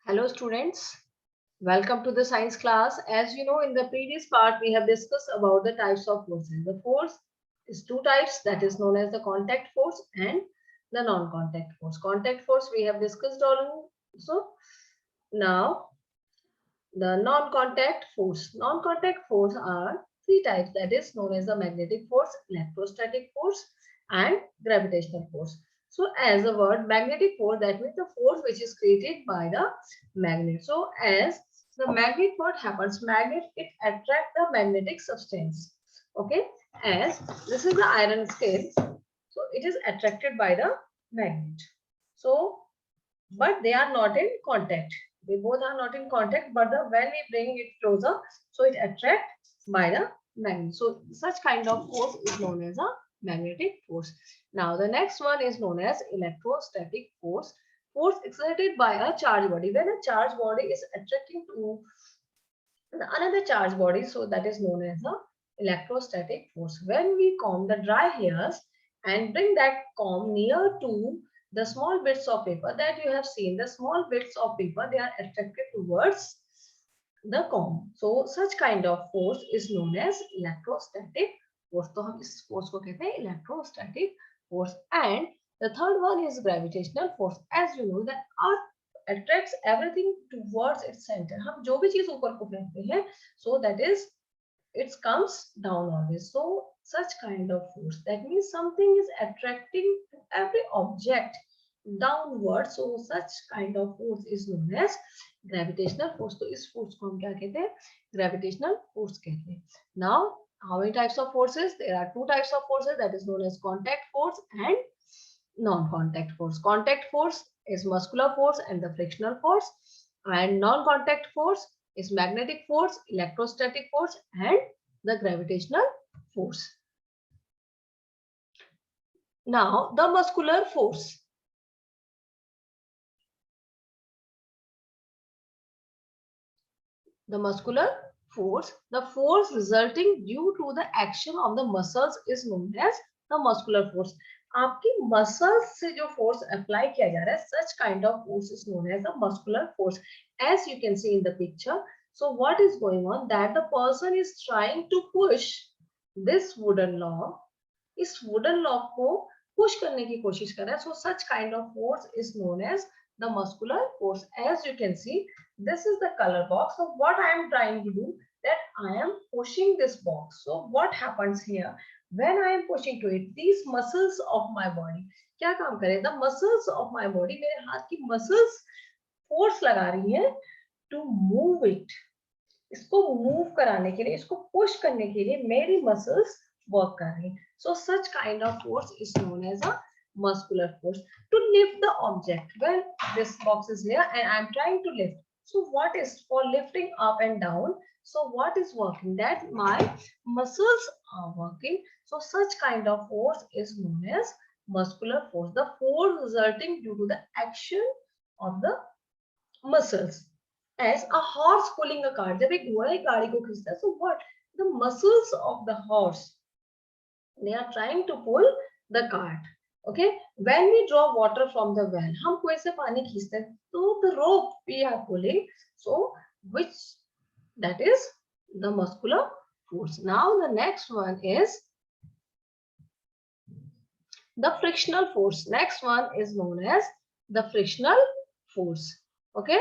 Hello students, welcome to the science class. As you know, in the previous part we have discussed about the types of forces. The force is two types, that is known as the contact force and the non-contact force. Contact force we have discussed also. Now the non-contact force. Non-contact force are three types, that is known as the magnetic force, electrostatic force and gravitational force. So as the word magnetic force, that means the force which is created by the magnet. So as the magnet, what happens? Magnet, it attracts the magnetic substance. Okay. As this is the iron scale, so it is attracted by the magnet. So but they are not in contact. They both are not in contact, but when we bring it closer, so it attracts by the magnet. So such kind of force is known as a magnetic force. Now the next one is known as electrostatic force. Force exerted by a charged body. When a charged body is attracting to another charged body, so that is known as a electrostatic force. When we comb the dry hairs and bring that comb near to the small bits of paper that you have seen, the small bits of paper, they are attracted towards the comb. So such kind of force is known as electrostatic force. तो हम इस force को कहते हैं electrostatic force. And the third one is gravitational force. As you know that earth attracts everything towards its center. हम जो भी चीज ऊपर को फेंकते हैं, so that is it comes down always. So such kind of force, that means something is attracting every object downward. So such kind of force is known as gravitational force. तो इस force को हम क्या कहते हैं? Gravitational force कहते हैं. Now how many types of forces? There are two types of forces, that is known as contact force and non-contact force. Contact force is muscular force and the frictional force, and non-contact force is magnetic force, electrostatic force and the gravitational force. Now the muscular force. The muscular force, the force resulting due to the action of the muscles is known as the muscular force. आपकी muscles से जो force apply किया जा रहा है, such kind of force is known as the muscular force. As you can see in the picture, so what is going on? That the person is trying to push this wooden log. इस wooden log को push करने की कोशिश कर रहा है. So such kind of force is known as the muscular force. As you can see, this is the color box. So what I am trying to do, that I am pushing this box. So what happens here? When I am pushing to it, these muscles of my body क्या काम करें? The muscles of my body, मेरे हाथ की muscles force लगा रही हैं to move it. इसको मूव कराने के लिए, इसको पुश करने के लिए मेरी मसल्स वर्क कर रही हैं. So such kind of force is known as a muscular force. To lift the object, well, this box is here and I'm trying to lift. So what is for lifting up and down? So what is working? That my muscles are working. So such kind of force is known as muscular force. The force resulting due to the action of the muscles. As a horse pulling a cart, जब एक घोड़ा एक गाड़ी को खींचता है, so what? The muscles of the horse, they are trying to pull the cart. Okay, when we draw water from the well, हम कुएं से पानी खींचते हैं, तो the rope we are pulling, so which, that is the muscular force. Now the next one is the frictional force. Next one is known as the frictional force. Okay,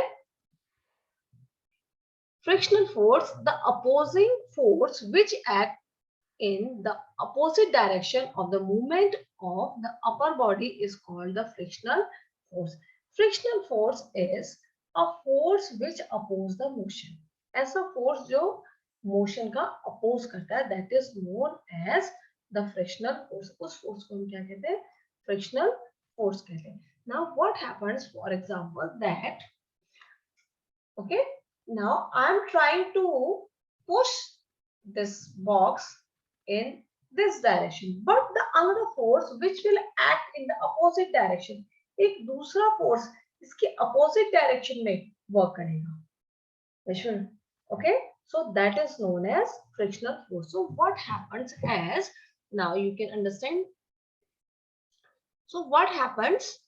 frictional force, the opposing force which act in the opposite direction of the movement of the upper body is called the frictional force. Frictional force is a force which oppose the motion. ऐसा force जो motion का oppose करता है, that is known as the frictional force. उस force को हम क्या कहते हैं? Frictional force कहते हैं. Now what happens, for example, that okay, now I am trying to push this box in this direction, but the another force which will act in the opposite direction, एक दूसरा force इसके opposite direction में work करेगा. Vishwan, okay, so that is known as frictional force. So what happens as, now you can understand. So what happens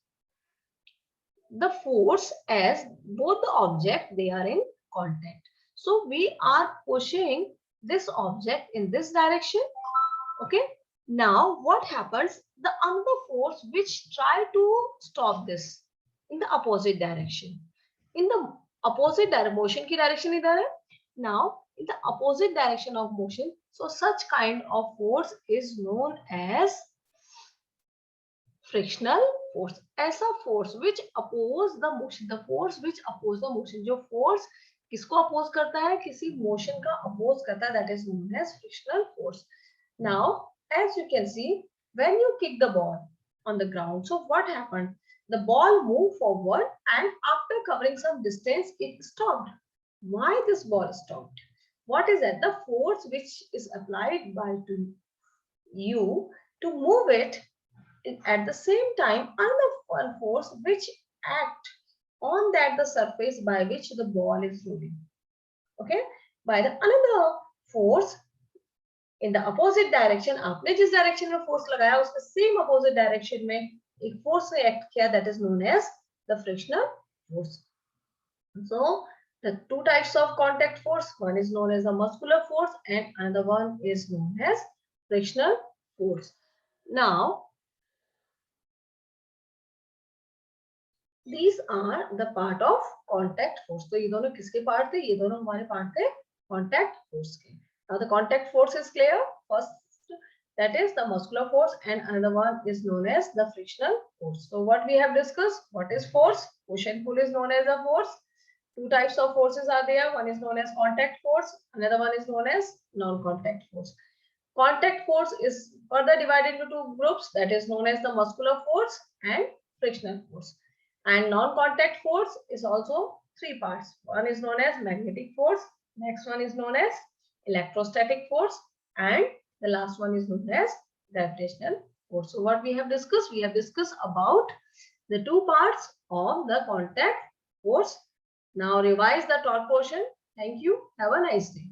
the force as both the object they are in contact. So we are pushing this object in this direction. Okay. Now what happens? The another force which try to stop this in the opposite direction. In the opposite direction, motion की direction इधर है. Now in the opposite direction of motion, so such kind of force is known as frictional force. ऐसा force which oppose the motion, the force which oppose the motion. जो force किसको oppose करता है? किसी motion का oppose करता है, that is known as frictional force. Now, as you can see, when you kick the ball on the ground, so what happened? The ball moved forward and after covering some distance, it stopped. Why this ball stopped? What is that? The force which is applied by to you to move it at the same time another one force which act on that the surface by which the ball is rolling. Okay, by the another force in the opposite direction. आपने जिस direction में force लगाया उसके same opposite direction में एक force ने act किया, that is known as the frictional force. So the two types of contact force, one is known as the muscular force and another one is known as frictional force. Now these are the part of contact force. तो ये दोनों किसके part थे? ये दोनों हमारे part थे contact force के. Now the contact force is clear. First, that is the muscular force, and another one is known as the frictional force. So what we have discussed? What is force? Push and pull is known as a force. Two types of forces are there. One is known as contact force. Another one is known as non-contact force. Contact force is further divided into two groups. That is known as the muscular force and frictional force. And non-contact force is also three parts. One is known as magnetic force. Next one is known as electrostatic force. And the last one is known as gravitational force. So what we have discussed? We have discussed about the two parts of the contact force. Now revise the taught portion. Thank you. Have a nice day.